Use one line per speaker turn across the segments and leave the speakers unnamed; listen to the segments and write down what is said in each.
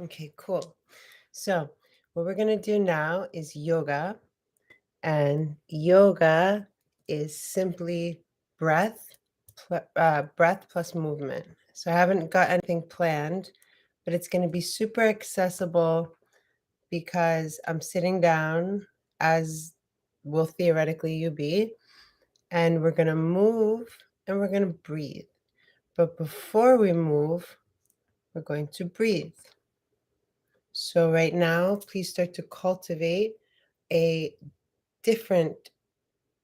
Okay, cool. So, what we're going to do now is yoga. And yoga is simply breath plus movement. So, I haven't got anything planned, but it's going to be super accessible because I'm sitting down, as will theoretically you be, and we're going to move and we're going to breathe. But before we move, we're going to breathe. So right now, please start to cultivate a different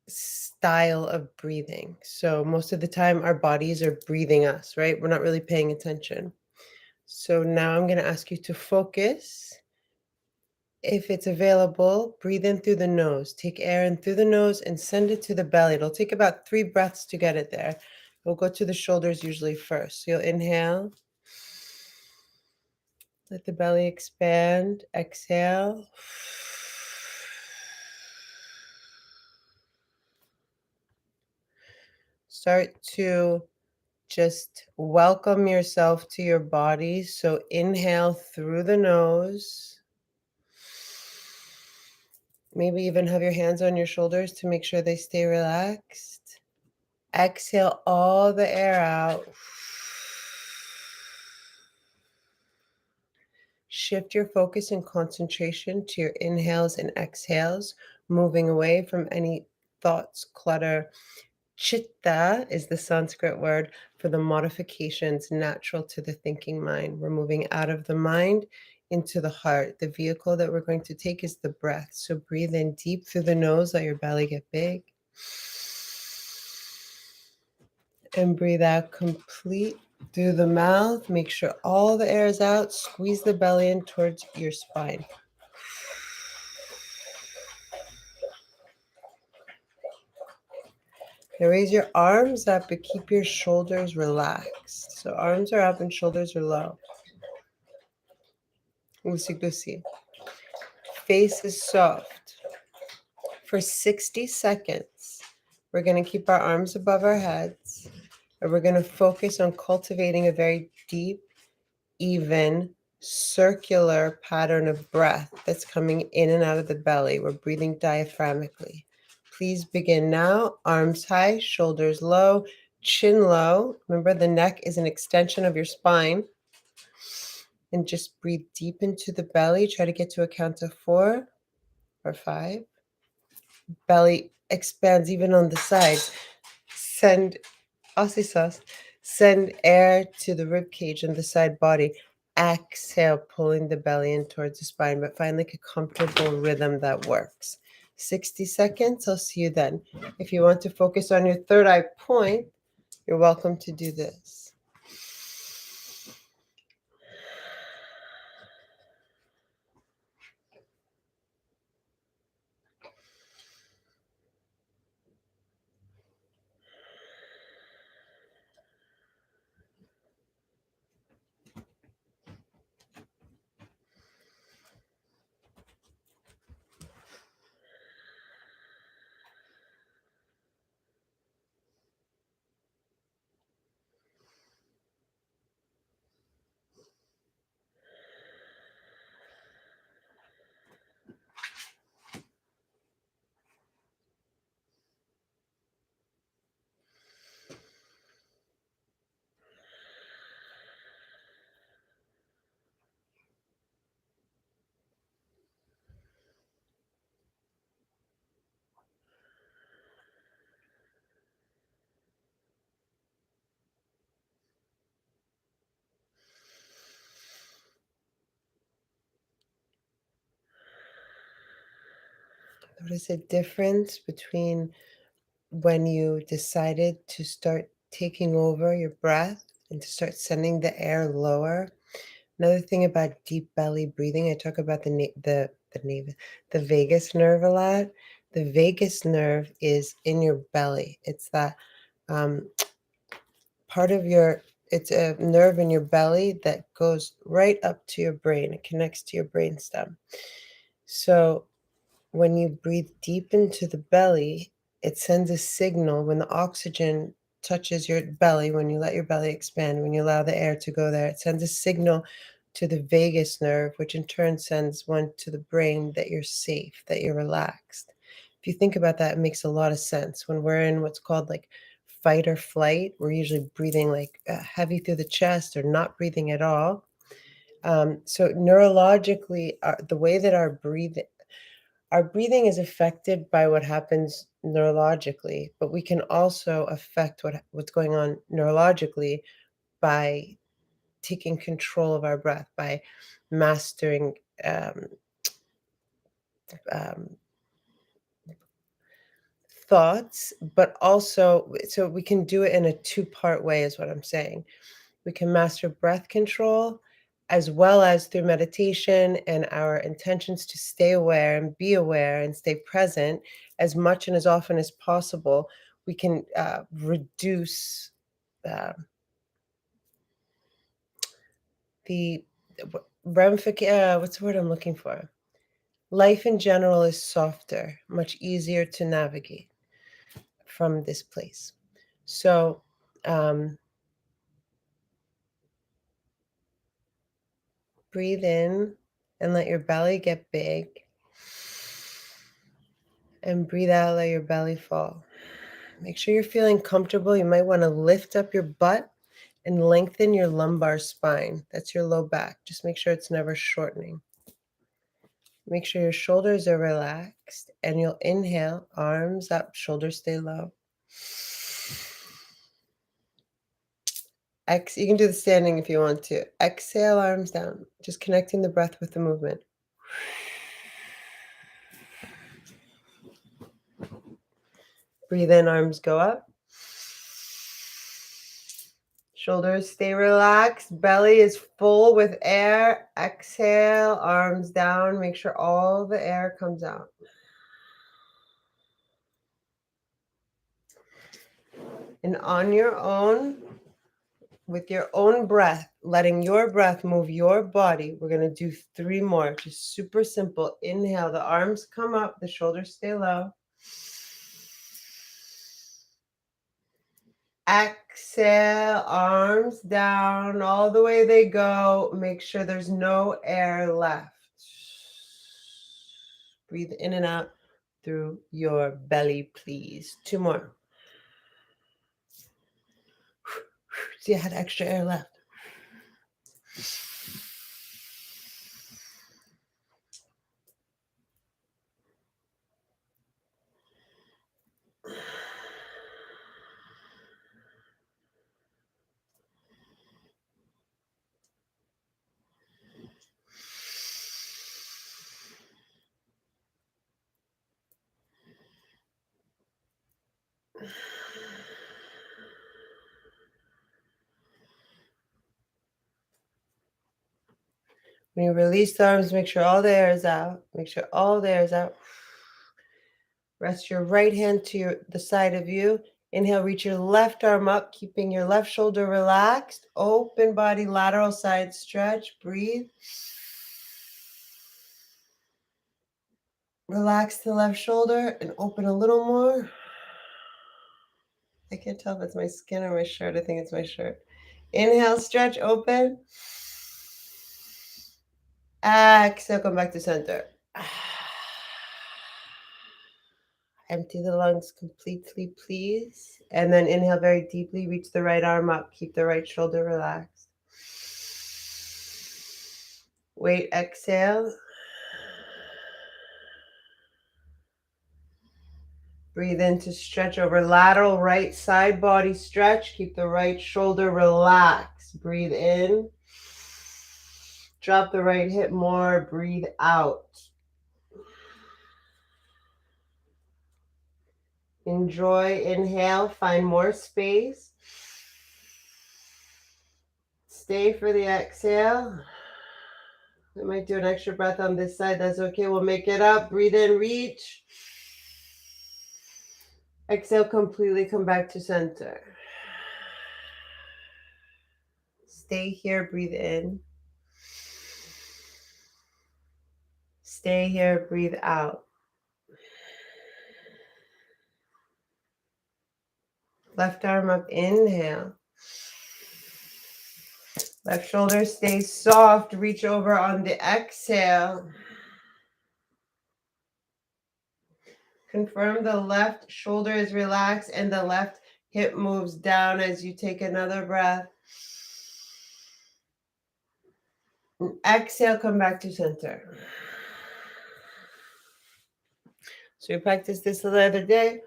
style of breathing. So most of the time, our bodies are breathing us, right? We're not really paying attention. So now I'm going to ask you to focus. If it's available, breathe in through the nose. Take air in through the nose and send it to the belly. It'll take about 3 breaths to get it there. We'll go to the shoulders usually first. So you'll inhale. Let the belly expand. Exhale. Start to just welcome yourself to your body. So inhale through the nose. Maybe even have your hands on your shoulders to make sure they stay relaxed. Exhale all the air out. Shift your focus and concentration to your inhales and exhales, moving away from any thoughts, clutter. Chitta is the Sanskrit word for the modifications natural to the thinking mind. We're moving out of the mind into the heart. The vehicle that we're going to take is the breath. So breathe in deep through the nose, let your belly get big. And breathe out complete through the mouth. Make sure all the air is out. Squeeze the belly in towards your spine. Now raise your arms up, but keep your shoulders relaxed. So arms are up and shoulders are low. Loosey-goosey. Face is soft. For 60 seconds, we're going to keep our arms above our heads, and we're going to focus on cultivating a very deep, even, circular pattern of breath that's coming in and out of the belly. We're breathing diaphragmically. Please begin now. Arms high, shoulders low, chin low. Remember, the neck is an extension of your spine. And just breathe deep into the belly. Try to get to a count of 4 or 5. Belly expands even on the sides. Send air to the rib cage and the side body. Exhale, pulling the belly in towards the spine, but find like a comfortable rhythm that works. 60 seconds. I'll see you then. If you want to focus on your third eye point, you're welcome to do this. Notice a difference between when you decided to start taking over your breath and to start sending the air lower. Another thing about deep belly breathing, I talk about the vagus nerve a lot. The vagus nerve is in your belly. It's that um, part of it's a nerve in your belly that goes right up to your brain. It connects to your brainstem. So when you breathe deep into the belly, it sends a signal when the oxygen touches your belly, when you let your belly expand, when you allow the air to go there, it sends a signal to the vagus nerve, which in turn sends one to the brain that you're safe, that you're relaxed. If you think about that, it makes a lot of sense. When we're in what's called like fight or flight, we're usually breathing like heavy through the chest or not breathing at all. So neurologically, the way that our breathing is affected by what happens neurologically, but we can also affect what's going on neurologically by taking control of our breath, by mastering um, um, thoughts, but also, so we can do it in a two-part way, is what I'm saying. We can master breath control as well as through meditation and our intentions to stay aware and be aware and stay present as much and as often as possible. We can reduce uh, the ramification. What's the word I'm looking for? Life in general is softer, much easier to navigate from this place. So, breathe in and let your belly get big. And breathe out, let your belly fall. Make sure you're feeling comfortable. You might want to lift up your butt and lengthen your lumbar spine. That's your low back. Just make sure it's never shortening. Make sure your shoulders are relaxed, and you'll inhale, arms up, shoulders stay low. You can do the standing if you want to. Exhale, arms down. Just connecting the breath with the movement. Breathe in, arms go up. Shoulders stay relaxed. Belly is full with air. Exhale, arms down. Make sure all the air comes out. And on your own, with your own breath, letting your breath move your body, we're going to do 3 more. Just super simple. Inhale, the arms come up, the shoulders stay low. Exhale, arms down, all the way they go. Make sure there's no air left. Breathe in and out through your belly, please. 2 more. See, I had extra air left. When you release the arms, make sure all the air is out. Make sure all the air is out. Rest your right hand to the side of you. Inhale, reach your left arm up, keeping your left shoulder relaxed. Open body, lateral side stretch. Breathe. Relax the left shoulder and open a little more. I can't tell if it's my skin or my shirt. I think it's my shirt. Inhale, stretch, open. Exhale, come back to center. Empty the lungs completely, please. And then inhale very deeply. Reach the right arm up. Keep the right shoulder relaxed. Wait, exhale. Breathe in to stretch over. Lateral right side body stretch. Keep the right shoulder relaxed. Breathe in. Drop the right hip more. Breathe out. Enjoy. Inhale. Find more space. Stay for the exhale. I might do an extra breath on this side. That's okay. We'll make it up. Breathe in. Reach. Exhale. Completely come back to center. Stay here. Breathe in. Stay here. Breathe out. Left arm up, inhale. Left shoulder stays soft. Reach over on the exhale. Confirm the left shoulder is relaxed and the left hip moves down as you take another breath. And exhale, come back to center. So we practiced this the other day.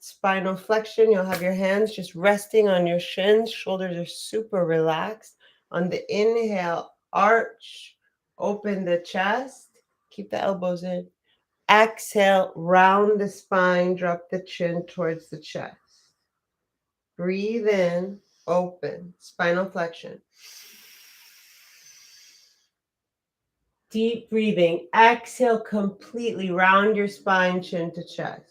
Spinal flexion, you'll have your hands just resting on your shins. Shoulders are super relaxed. On the inhale, arch, open the chest. Keep the elbows in. Exhale, round the spine, drop the chin towards the chest. Breathe in, open, spinal flexion. Deep breathing. Exhale, completely round your spine, chin to chest.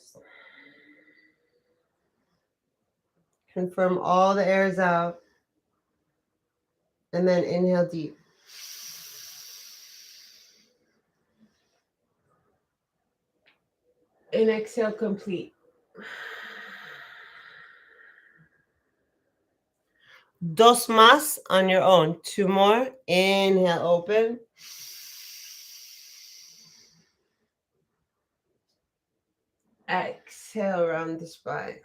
Confirm all the air is out. And then inhale deep. And exhale, complete. Dos más on your own. 2 more. Inhale, open. Exhale, round the spine.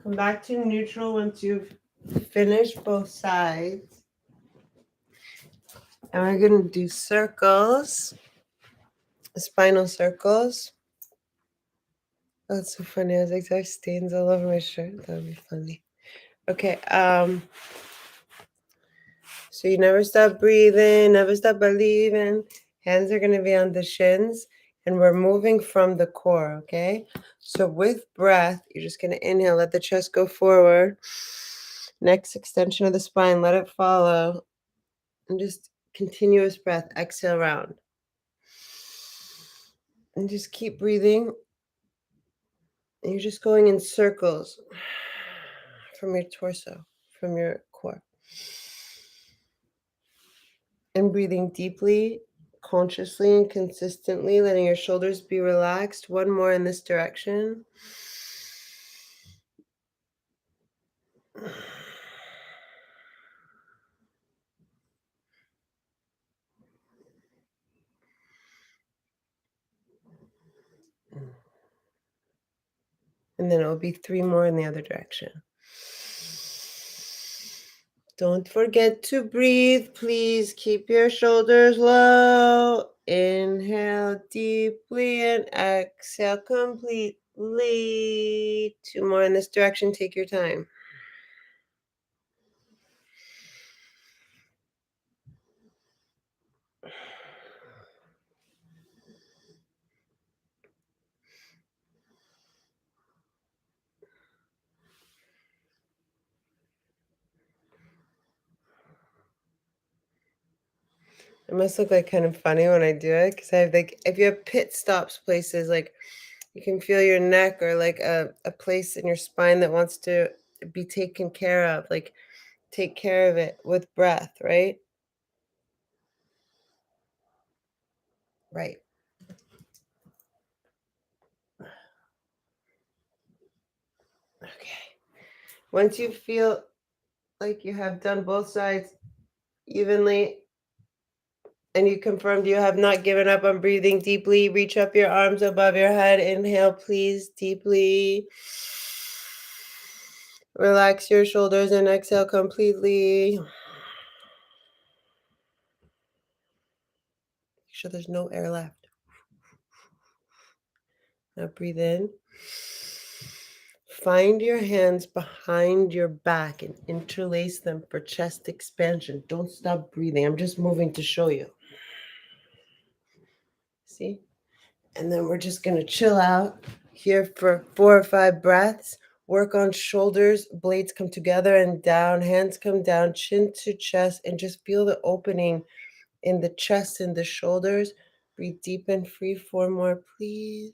Come back to neutral once you've finished both sides. And we're going to do circles, spinal circles. Oh, that's so funny. I was like, there's stains all over my shirt. That would be funny. Okay. So you never stop breathing, never stop believing. Hands are going to be on the shins. And we're moving from the core, okay? So with breath, you're just going to inhale, let the chest go forward. Next extension of the spine, let it follow. And just continuous breath, exhale round. And just keep breathing. And you're just going in circles from your torso, from your core. And breathing deeply, consciously, and consistently, letting your shoulders be relaxed. One more in this direction. And then it will be 3 more in the other direction. Don't forget to breathe. Please keep your shoulders low. Inhale deeply and exhale completely. 2 more in this direction. Take your time. It must look like kind of funny when I do it because I have like, if you have pit stops places, like you can feel your neck or like a place in your spine that wants to be taken care of, like take care of it with breath, right? Right. Okay. Once you feel like you have done both sides evenly and you confirmed you have not given up on breathing deeply, reach up your arms above your head. Inhale, please, deeply. Relax your shoulders and exhale completely. Make sure there's no air left. Now breathe in. Find your hands behind your back and interlace them for chest expansion. Don't stop breathing. I'm just moving to show you. See? And then we're just going to chill out here for 4 or 5 breaths. Work on shoulders, blades come together and down, hands come down, chin to chest, and just feel the opening in the chest and the shoulders. Breathe deep and free. 4 more, please.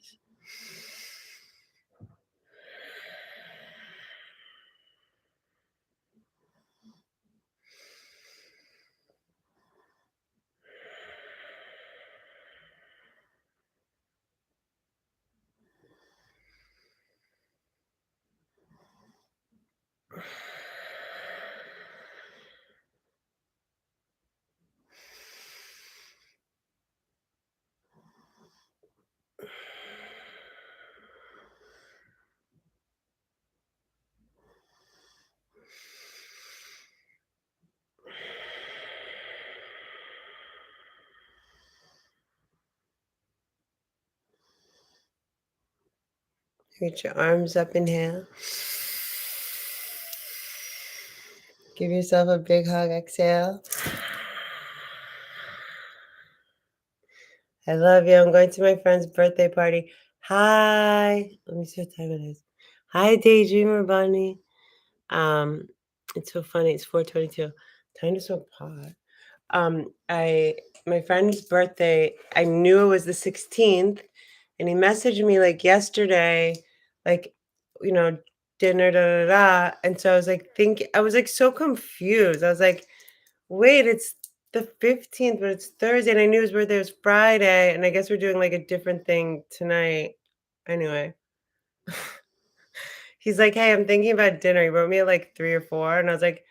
Reach your arms up, inhale. Give yourself a big hug, exhale. I love you. I'm going to my friend's birthday party. Hi. Let me see what time it is. Hi, Daydreamer Bunny. It's so funny. It's 4:22. Time to smoke pot. My friend's birthday, I knew it was the 16th, and he messaged me like yesterday, like, you know, dinner, da da da. And so I was like I was like so confused. I was like, wait, it's the 15th, but it's Thursday, and I knew his birthday was Friday, and I guess we're doing like a different thing tonight. Anyway, he's like, hey, I'm thinking about dinner. He wrote me at like 3 or 4, and I was like,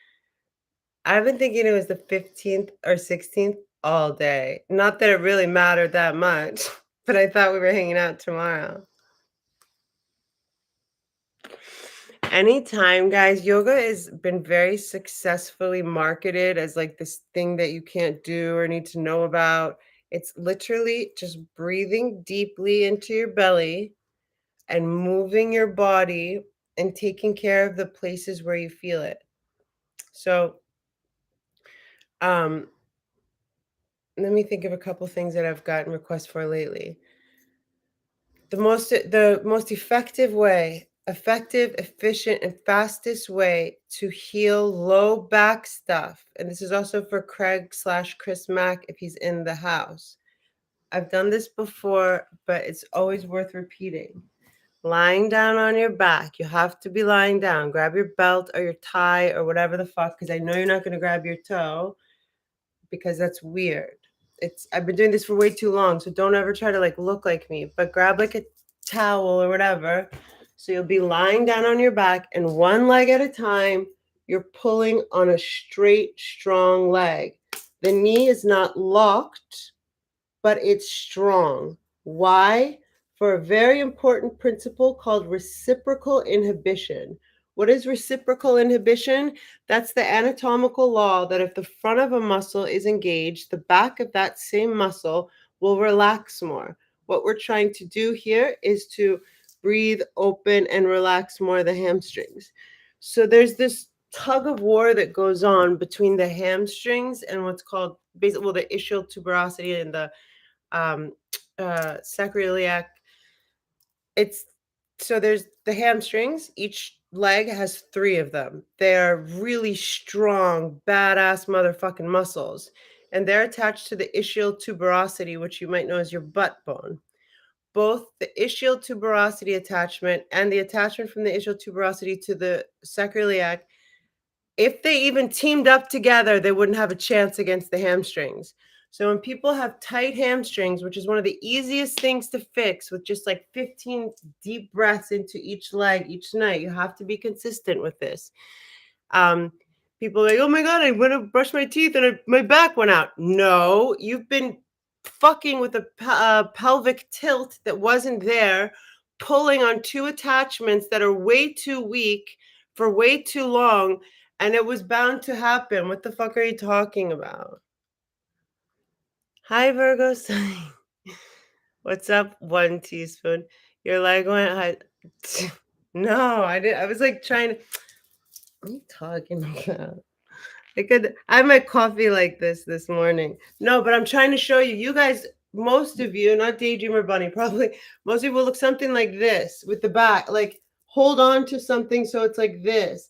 I've been thinking it was the 15th or 16th all day. Not that it really mattered that much, but I thought we were hanging out tomorrow. Anytime, guys, yoga has been very successfully marketed as like this thing that you can't do or need to know about. It's literally just breathing deeply into your belly and moving your body and taking care of the places where you feel it. So, um, let me think of a couple things that I've gotten requests for lately. The most effective, efficient, and fastest way to heal low back stuff, and this is also for Craig/Chris Mack if he's in the house. I've done this before, but it's always worth repeating. Lying down on your back. You have to be lying down. Grab your belt or your tie or whatever the fuck, because I know you're not going to grab your toe because that's weird. I've been doing this for way too long, so don't ever try to like look like me, but grab like a towel or whatever. So you'll be lying down on your back, and one leg at a time, you're pulling on a straight, strong leg. The knee is not locked, but it's strong. Why? For a very important principle called reciprocal inhibition. What is reciprocal inhibition? That's the anatomical law that if the front of a muscle is engaged, the back of that same muscle will relax more. What we're trying to do here is to breathe open and relax more the hamstrings. So there's this tug of war that goes on between the hamstrings and what's called basically, well, the ischial tuberosity and the um, sacroiliac. It's so there's the hamstrings. Each leg has 3 of them. They are really strong, badass motherfucking muscles, and they're attached to the ischial tuberosity, which you might know as your butt bone. Both the ischial tuberosity attachment and the attachment from the ischial tuberosity to the sacroiliac, if they even teamed up together, they wouldn't have a chance against the hamstrings. So when people have tight hamstrings, which is one of the easiest things to fix with just like 15 deep breaths into each leg each night, you have to be consistent with this. Um, People are like, oh my God, I went to brush my teeth and my back went out. No, you've been fucking with a pelvic tilt that wasn't there, pulling on 2 attachments that are way too weak for way too long, and it was bound to happen. What the fuck are you talking about? Hi, Virgo sign. What's up? 1 teaspoon. Your leg went high. No, I didn't. I was like trying to. What are you talking about? I had my coffee like this morning. No, but I'm trying to show you. You guys, most of you, not Daydreamer Bunny, probably most of you will look something like this with the back. Like hold on to something so it's like this.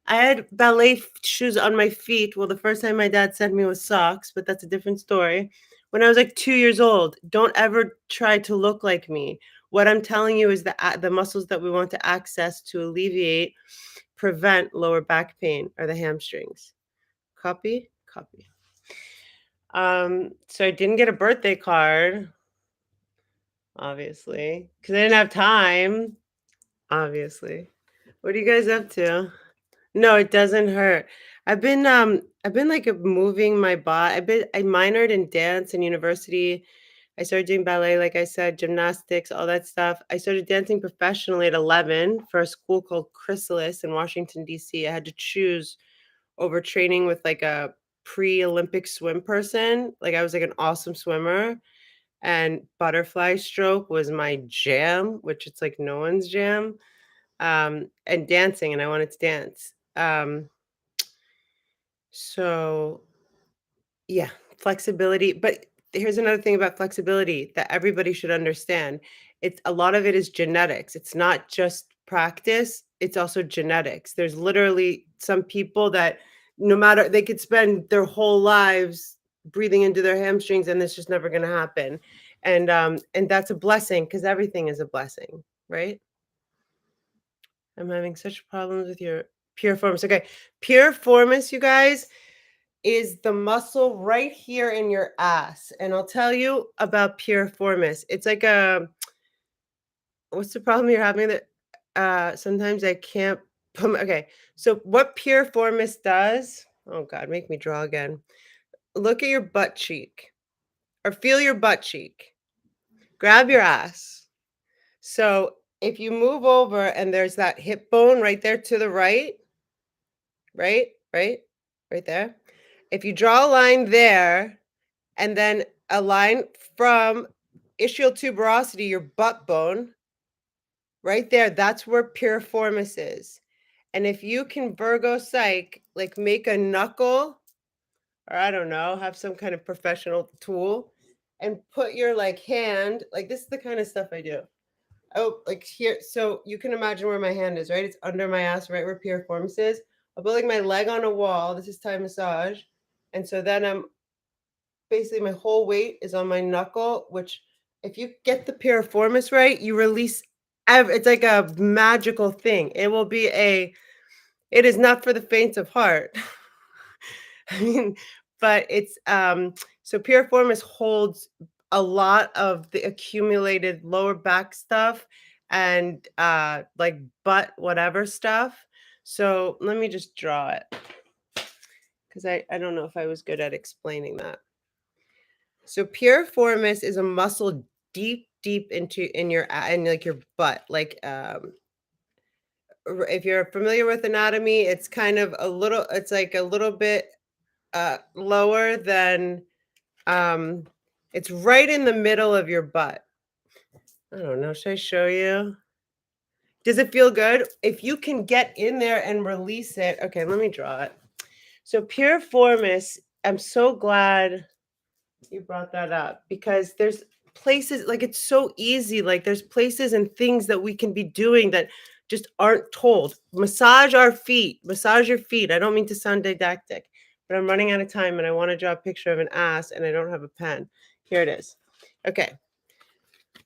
I had ballet shoes on my feet. Well, the first time my dad sent me was socks, but that's a different story. when I was like 2 years old. Don't ever try to look like me. What I'm telling you is the muscles that we want to access to alleviate, prevent lower back pain are the hamstrings. Copy? Copy. So I didn't get a birthday card, obviously, because I didn't have time, obviously. What are you guys up to? No, it doesn't hurt. I've been like moving my body. I minored in dance in university. I started doing ballet, like I said, gymnastics, all that stuff. I started dancing professionally at 11 for a school called Chrysalis in Washington, D.C. I had to choose over training with like a pre-Olympic swim person. Like I was like an awesome swimmer, and butterfly stroke was my jam, which it's like no one's jam. And dancing, and I wanted to dance. So yeah, flexibility. But here's another thing about flexibility that everybody should understand. It's a lot of it is genetics. It's not just practice, it's also genetics. There's literally some people that no matter they could spend their whole lives breathing into their hamstrings and it's just never going to happen. And that's a blessing because everything is a blessing, right? I'm having such problems with your piriformis. Okay. Piriformis, you guys, is the muscle right here in your ass. And I'll tell you about piriformis. It's like what's the problem you're having that sometimes I can't okay. So what piriformis does, oh God, make me draw again. Look at your butt cheek or feel your butt cheek. Grab your ass. So if you move over and there's that hip bone right there to the right, right, right, right there. If you draw a line there and then a line from ischial tuberosity, your butt bone, right there, that's where piriformis is. And if you can Virgo psych, like make a knuckle, or I don't know, have some kind of professional tool and put your like hand, like this is the kind of stuff I do. Oh, like here. So you can imagine where my hand is, right? It's under my ass, right where piriformis is. I'll put like my leg on a wall. This is Thai massage. And so then I'm basically my whole weight is on my knuckle, which if you get the piriformis right, you release it's like a magical thing. It is not for the faint of heart. I mean, but it's so piriformis holds a lot of the accumulated lower back stuff and like butt whatever stuff. So let me just draw it because I don't know if I was good at explaining that. So piriformis is a muscle deep into in like your butt. Like if you're familiar with anatomy, it's kind of it's like a little bit lower than it's right in the middle of your butt. I don't know. Should I show you? Does it feel good? If you can get in there and release it. Okay, let me draw it. So piriformis, I'm so glad you brought that up because there's places like it's so easy. Like there's places and things that we can be doing that just aren't told. Massage our feet, massage your feet. I don't mean to sound didactic, but I'm running out of time and I want to draw a picture of an ass and I don't have a pen. Here it is. Okay.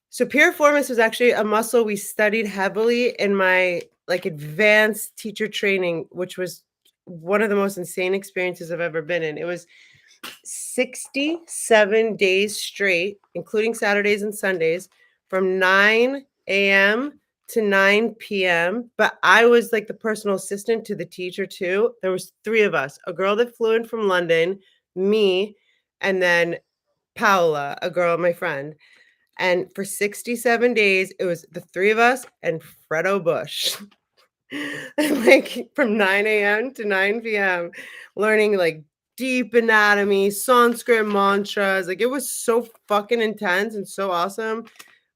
So piriformis was actually a muscle we studied heavily in my like advanced teacher training, which was one of the most insane experiences I've ever been in. It was 67 days straight, including Saturdays and Sundays, from 9 a.m. to 9 p.m. But I was like the personal assistant to the teacher too. There was three of us, a girl that flew in from London, me, and then Paola, a girl, my friend. And for 67 days, it was the three of us and Fredo Bush. Like from 9 a.m. to 9 p.m. learning like deep anatomy, Sanskrit mantras. Like it was so fucking intense and so awesome.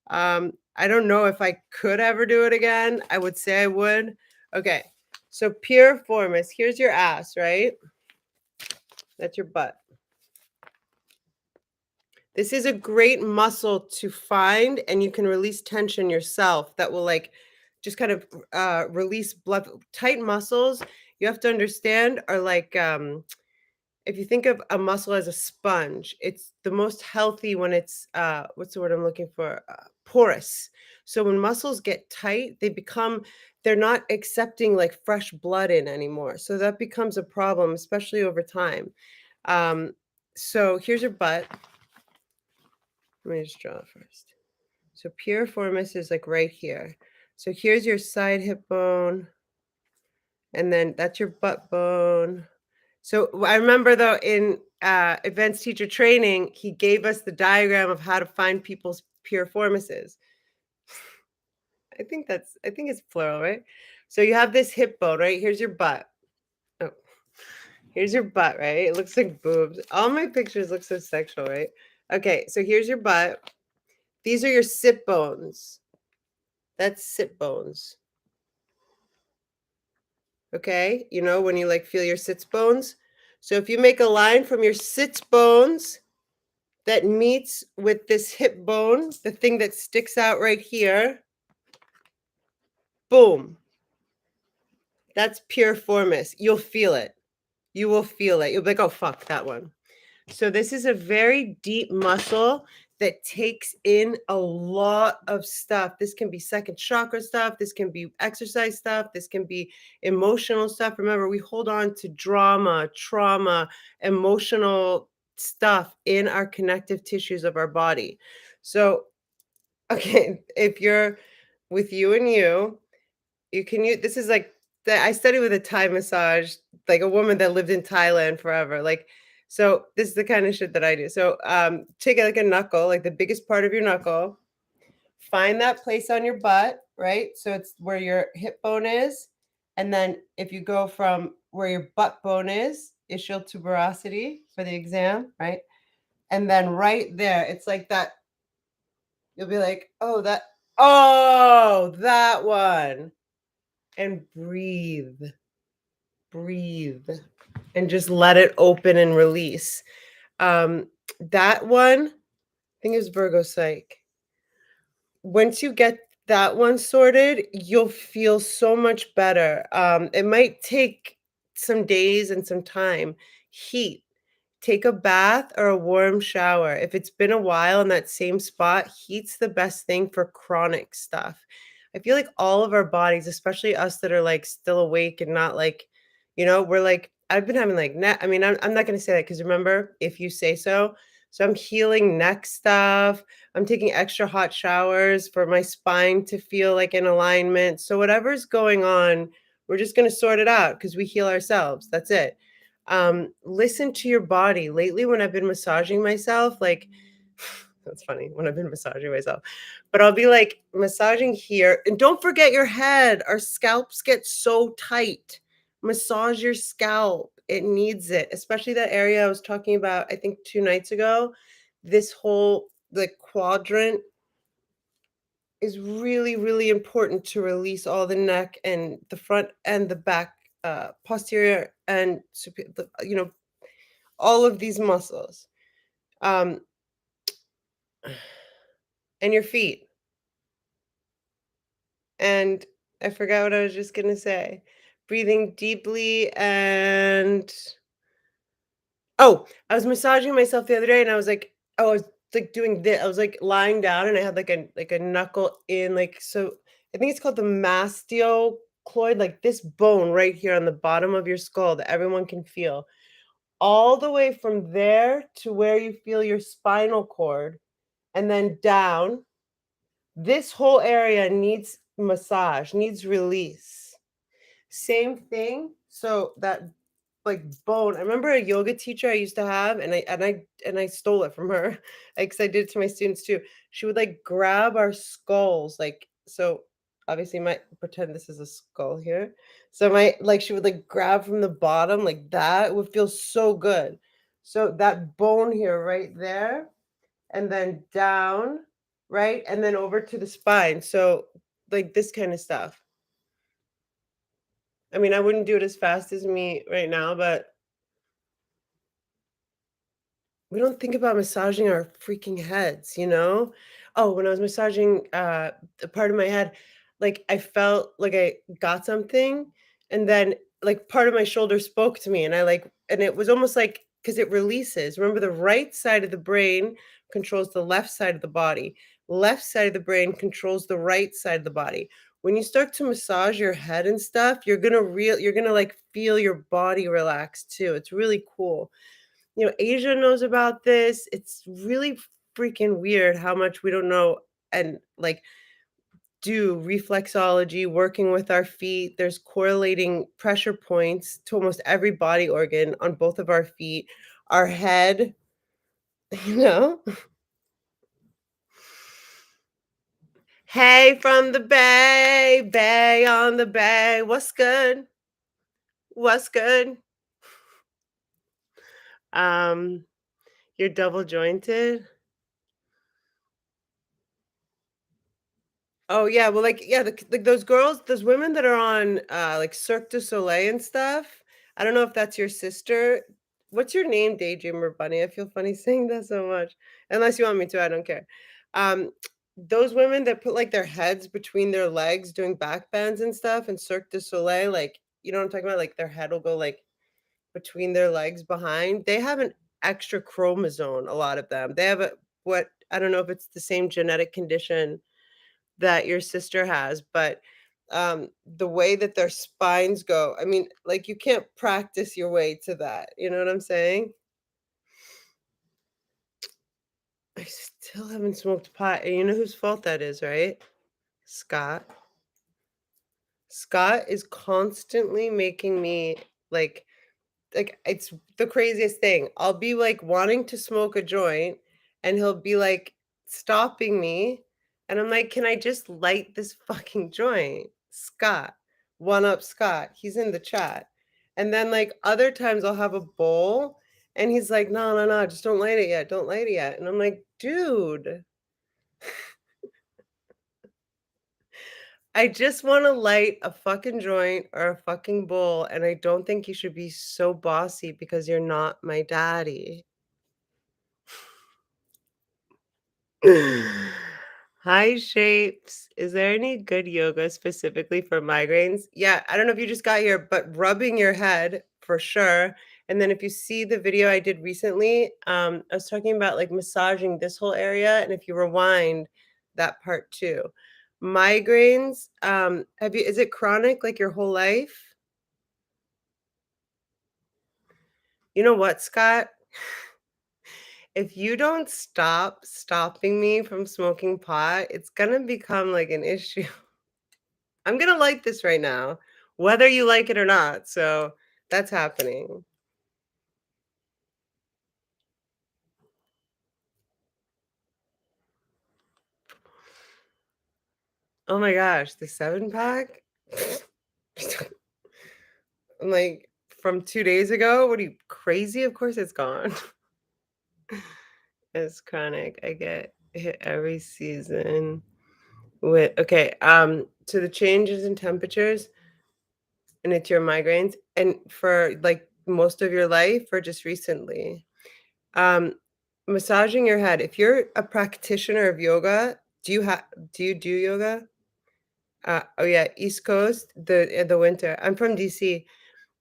I don't know if I could ever do it again. I would say I would. Okay. So piriformis, here's your ass, right? That's your butt. This is a great muscle to find, and you can release tension yourself that will like just kind of release blood. Tight muscles, you have to understand, are like if you think of a muscle as a sponge, it's the most healthy when it's what's the word I'm looking for? Porous. So when muscles get tight, they're not accepting like fresh blood in anymore. So that becomes a problem, especially over time. Um, so here's your butt. Let me just draw it first. So piriformis is like right here. So here's your side hip bone, and then that's your butt bone. So I remember though in advanced teacher training, he gave us the diagram of how to find people's piriformises. I think it's plural, right? So you have this hip bone, right? Here's your butt. Oh, here's your butt, right? It looks like boobs. All my pictures look so sexual, right? Okay, so here's your butt. These are your sit bones. That's sit bones. Okay, you know when you like feel your sits bones. So if you make a line from your sits bones that meets with this hip bone, the thing that sticks out right here, boom, that's piriformis. You'll feel it. You will feel it. You'll be like, oh, fuck that one. So this is a very deep muscle that takes in a lot of stuff. This can be second chakra stuff. This can be exercise stuff. This can be emotional stuff. Remember, we hold on to drama, trauma, emotional stuff in our connective tissues of our body. So, okay, if you're with you and you can use this is like that I studied with a Thai massage, like a woman that lived in Thailand forever. Like, so this is the kind of shit that I do. So take like a knuckle, like the biggest part of your knuckle, find that place on your butt, right? So it's where your hip bone is. And then if you go from where your butt bone is, ischial tuberosity for the exam, right? And then right there, it's like that. You'll be like, oh, that one. And breathe. Breathe and just let it open and release. That one, I think it was Virgo Psych. Once you get that one sorted, you'll feel so much better. It might take some days and some time. Heat. Take a bath or a warm shower. If it's been a while in that same spot, heat's the best thing for chronic stuff. I feel like all of our bodies, especially us that are like still awake and not like, we're like, I've been having like neck. I mean, I'm not going to say that because remember, if you say so. So I'm healing neck stuff. I'm taking extra hot showers for my spine to feel like in alignment. So whatever's going on, we're just going to sort it out because we heal ourselves. That's it. Listen to your body. Lately, when I've been massaging myself, like that's funny when I've been massaging myself, but I'll be like massaging here. And don't forget your head. Our scalps get so tight. Massage your scalp. It needs it, especially that area I was talking about, I think 2 nights ago. This whole the quadrant is really, really important to release all the neck and the front and the back, posterior and all of these muscles, um, and your feet. And I forgot what I was just gonna say. Breathing deeply and oh, I was massaging myself the other day and I was like, oh, I was like doing this. I was like lying down and I had like a knuckle in like so I think it's called the mastocycloid, like this bone right here on the bottom of your skull that everyone can feel. All the way from there to where you feel your spinal cord and then down. This whole area needs massage, needs release. Same thing. So that like bone. I remember a yoga teacher I used to have, and I stole it from her, because I did it to my students too. She would like grab our skulls, like so. Obviously, my pretend this is a skull here. So my like she would like grab from the bottom like that. It would feel so good. So that bone here, right there, and then down, right? And then over to the spine. So like this kind of stuff. I mean, I wouldn't do it as fast as me right now, but we don't think about massaging our freaking heads, you know? Oh, when I was massaging a part of my head, like I felt like I got something and then like part of my shoulder spoke to me and I like and it was almost like because it releases. Remember, the right side of the brain controls the left side of the body. Left side of the brain controls the right side of the body. When you start to massage your head and stuff, you're gonna like feel your body relax too. It's really cool. Asia knows about this. It's really freaking weird how much we don't know and like do reflexology, working with our feet. There's correlating pressure points to almost every body organ on both of our feet, our head, you know? Hey from the bay, bay on the bay. What's good? What's good? Um, you're double jointed. Oh, yeah, well, like, yeah, like those girls, those women that are on, like, Cirque du Soleil and stuff, I don't know if that's your sister. What's your name, Daydreamer Bunny? I feel funny saying that so much. Unless you want me to, I don't care. Um, those women that put, like, their heads between their legs doing back bends and stuff and Cirque du Soleil, like, you know what I'm talking about? Like, their head will go, like, between their legs behind. They have an extra chromosome, a lot of them. They have a what I don't know if it's the same genetic condition that your sister has, but, the way that their spines go, I mean, like, you can't practice your way to that, you know what I'm saying? I still haven't smoked pot, and you know whose fault that is, right? Scott. Scott is constantly making me, like, it's the craziest thing. I'll be, like, wanting to smoke a joint, and he'll be, like, stopping me, and I'm like, "Can I just light this fucking joint?" Scott. One up Scott. He's in the chat. And then, like, other times I'll have a bowl, and he's like, "No, no, no, just don't light it yet, don't light it yet." And I'm like, "Dude, I just wanna light a fucking joint or a fucking bowl, and I don't think you should be so bossy because you're not my daddy." Hi, Shapes. Is there any good yoga specifically for migraines? Yeah, I don't know if you just got here, but rubbing your head for sure. And then if you see the video I did recently, I was talking about like massaging this whole area. And if you rewind that part too. Migraines, is it chronic like your whole life? You know what, Scott? If you don't stop stopping me from smoking pot, it's gonna become like an issue. I'm gonna like this right now, whether you like it or not. So that's happening. Oh my gosh, the 7 pack? I'm like, from 2 days ago? What are you crazy? Of course it's gone. It's chronic. I get hit every season with okay. So the changes in temperatures and it's your migraines and for like most of your life or just recently? Um, massaging your head. If you're a practitioner of yoga, do you do yoga? Oh yeah, East Coast, the winter. I'm from DC.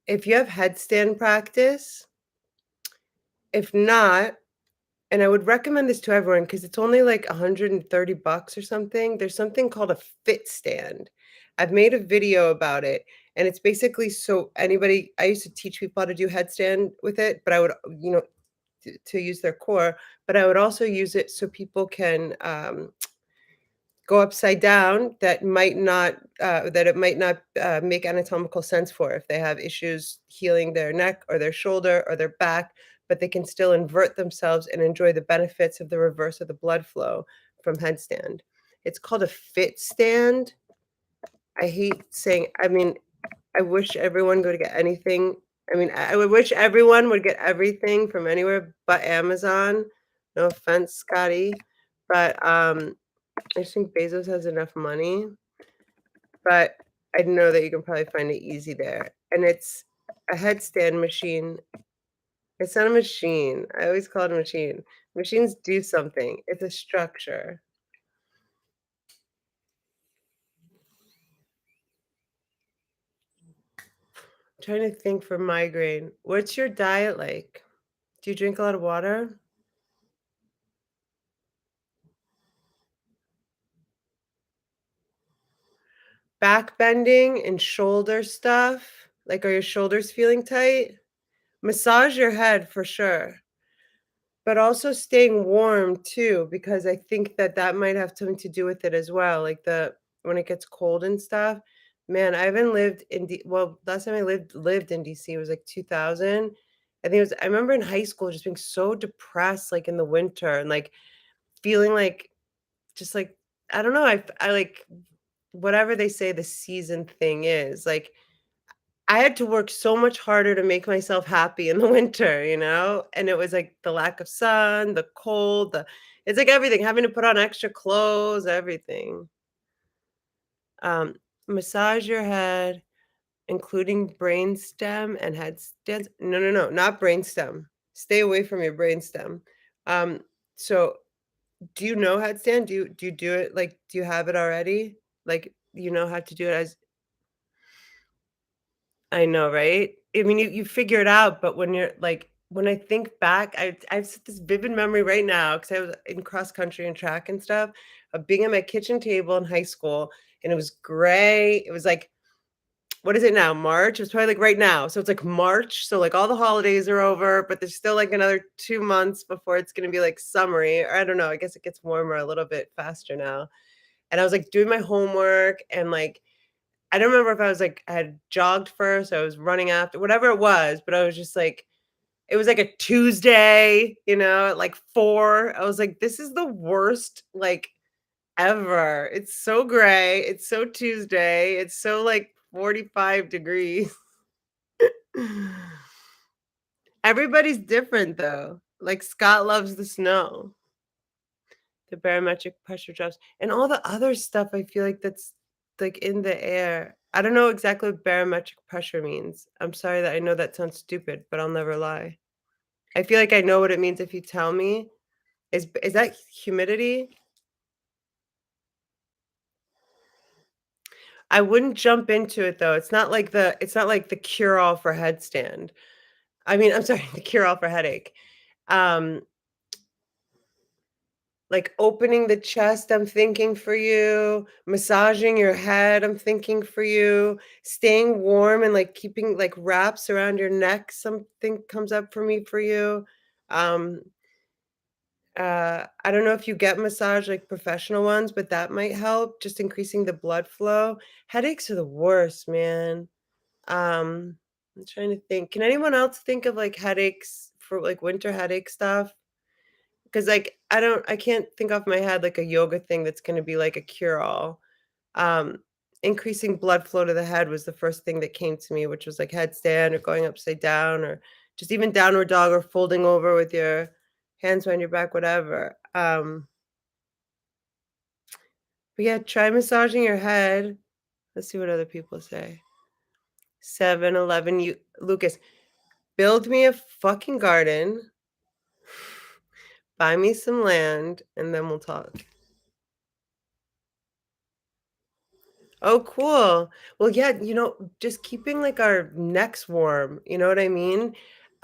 If you have headstand practice, if not, and I would recommend this to everyone because it's only like 130 bucks or something. There's something called a fit stand. I've made a video about it, and it's basically so anybody. I used to teach people how to do headstand with it, but I would, to use their core, but I would also use it so people can go upside down that it might not make anatomical sense for if they have issues healing their neck or their shoulder or their back, but they can still invert themselves and enjoy the benefits of the reverse of the blood flow from headstand. It's called a fit stand. I hate saying, I mean, I wish everyone would get anything. I mean, I would wish everyone would get everything from anywhere but Amazon. No offense, Scotty, but I just think Bezos has enough money. But I know that you can probably find it easy there. And it's a headstand machine. It's not a machine. I always call it a machine. Machines do something. It's a structure. I'm trying to think for migraine. What's your diet like? Do you drink a lot of water? Back bending and shoulder stuff? Like, are your shoulders feeling tight? Massage your head for sure, but also staying warm too, because I think that that might have something to do with it as well, like, the when it gets cold and stuff. Man, I haven't lived in D well, last time I lived in DC was, like, 2000. I think it was I remember in high school just being so depressed, like, in the winter and, like, feeling like just, like, I don't know, I, like whatever they say the season thing is, like, I had to work so much harder to make myself happy in the winter, you know? And it was like the lack of sun, the cold, the it's like everything, having to put on extra clothes, everything. Um, Massage your head, including brainstem and headstands. No, no, no, not brainstem. Stay away from your brainstem. Um, so do you know headstand? Do you do it like do you have it already? Like you know how to do it as I know, right? I mean, you figure it out, but when you're like when I think back, I've this vivid memory right now because I was in cross country and track and stuff of being at my kitchen table in high school, and it was gray. It was like, what is it now? March? It's probably like right now. So it's like March. So like all the holidays are over, but there's still like another 2 months before it's gonna be like summery. Or I don't know. I guess it gets warmer a little bit faster now. And I was like doing my homework and like I don't remember if I was like I had jogged first, I was running after, whatever it was, but I was just like it was like a Tuesday, you know, at like 4. I was like, "This is the worst, like, ever. It's so gray, it's so Tuesday, it's so, like, 45 degrees." Everybody's different, though. Like, Scott loves the snow, the barometric pressure drops, and all the other stuff I feel like that's, like, in the air. I don't know exactly what barometric pressure means. I'm sorry that I know that sounds stupid, but I'll never lie. I feel like I know what it means if you tell me. Is that humidity? I wouldn't jump into it, though. It's not like the cure all for headstand. I mean, I'm sorry, the cure all for headache. Um, like opening the chest, I'm thinking for you, massaging your head, I'm thinking for you, staying warm and like keeping like wraps around your neck, something comes up for me for you. Um, I don't know if you get massage like professional ones, but that might help, just increasing the blood flow. Headaches are the worst, man. I'm trying to think. Can anyone else think of like headaches for like winter headache stuff? Because like I can't think off my head like a yoga thing that's gonna be like a cure-all. Um, Increasing blood flow to the head was the first thing that came to me, which was like headstand or going upside down or just even downward dog or folding over with your hands behind your back, whatever. But yeah, try massaging your head. Let's see what other people say. 7-Eleven, you Lucas, build me a fucking garden, buy me some land, and then we'll talk. Oh, cool. Well, yeah, just keeping like our necks warm, you know what I mean?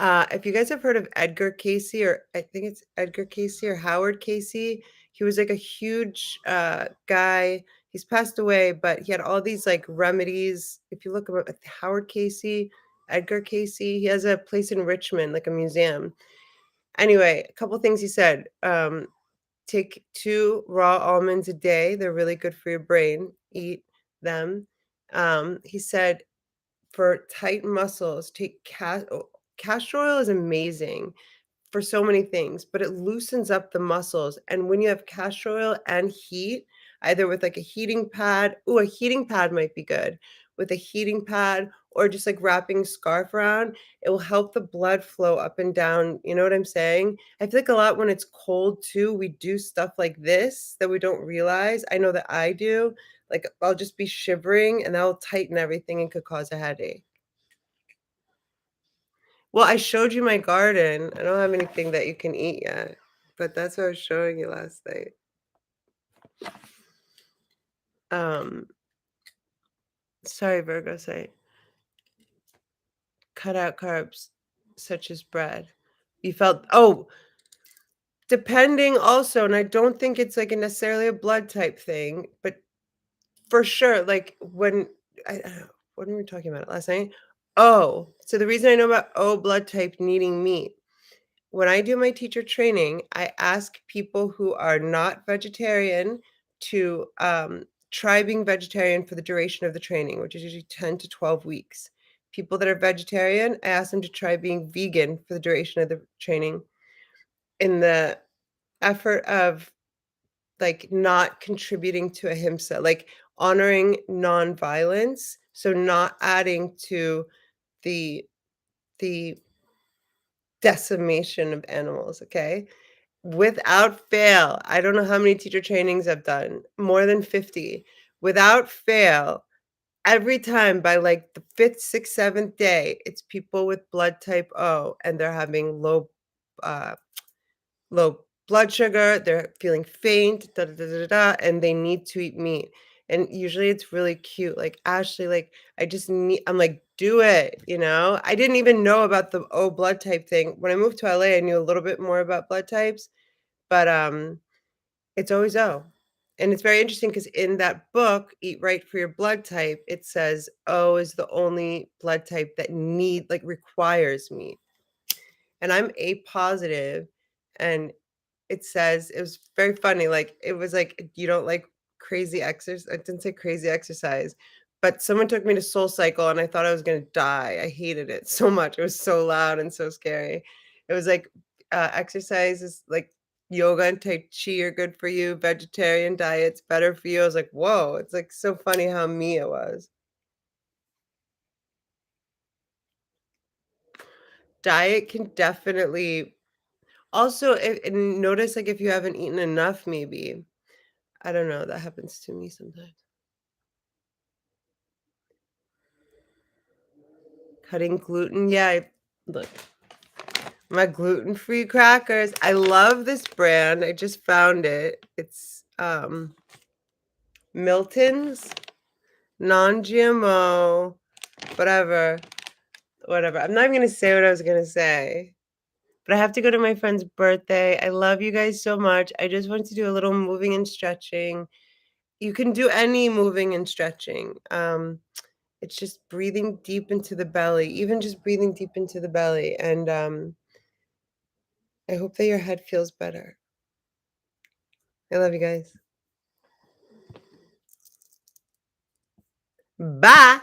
If you guys have heard of Edgar Casey, or I think it's Edgar Casey or Howard Casey, he was like a huge guy. He's passed away, but he had all these like remedies. If you look up Howard Casey, Edgar Casey, he has a place in Richmond, like a museum. Anyway, a couple things he said. Take 2 raw almonds a day, they're really good for your brain, eat them. He said, "For tight muscles, take castor oil is amazing for so many things, but it loosens up the muscles, and when you have castor oil and heat, either with, like, a heating pad ooh, a heating pad might be good. With a heating pad or just, like, wrapping scarf around, it will help the blood flow up and down, you know what I'm saying? I feel like a lot when it's cold too, we do stuff like this that we don't realize. I know that I do. Like, I'll just be shivering, and that'll tighten everything and could cause a headache. Well, I showed you my garden. I don't have anything that you can eat yet, but that's what I was showing you last night. Um, Sorry, Virgo say, cut out carbs such as bread. You felt oh, depending also, and I don't think it's, like, a necessarily a blood type thing, but for sure, like, when what were we talking about last night? Oh, so the reason I know about O blood type needing meat, when I do my teacher training, I ask people who are not vegetarian to, try being vegetarian for the duration of the training, which is usually 10 to 12 weeks. People that are vegetarian, I ask them to try being vegan for the duration of the training in the effort of, like, not contributing to ahimsa, like, honoring nonviolence, so not adding to the the decimation of animals, okay? Without fail, I don't know how many teacher trainings I've done, more than 50. Without fail, every time by, like, the 5th, 6th, 7th day, it's people with blood type O, and they're having uh low blood sugar, they're feeling faint, da da da da da, and they need to eat meat. And usually it's really cute. Like Ashley, like I just need I'm like, do it, you know? I didn't even know about the O blood type thing. When I moved to LA, I knew a little bit more about blood types, but it's always O. And it's very interesting because in that book, Eat Right for Your Blood Type, it says O is the only blood type that requires meat. And I'm A positive, and it says it was very funny, like, it was like, "You don't like crazy exercise." I didn't say crazy exercise, but someone took me to Soul Cycle, and I thought I was gonna die. I hated it so much. It was so loud and so scary. It was like, exercise is like yoga and tai chi are good for you, vegetarian diet's better for you. I was like, "Whoa." It's, like, so funny how me it was. Diet can definitely also, and notice, like, if you haven't eaten enough maybe. I don't know, that happens to me sometimes. Cutting gluten, yeah, look, my gluten-free crackers. I love this brand, I just found it. It's, Milton's, non-GMO, whatever, whatever. I'm not even gonna say what I was gonna say, but I have to go to my friend's birthday. I love you guys so much. I just want to do a little moving and stretching. You can do any moving and stretching. It's just breathing deep into the belly, even just breathing deep into the belly, and, I hope that your head feels better. I love you guys. Bye.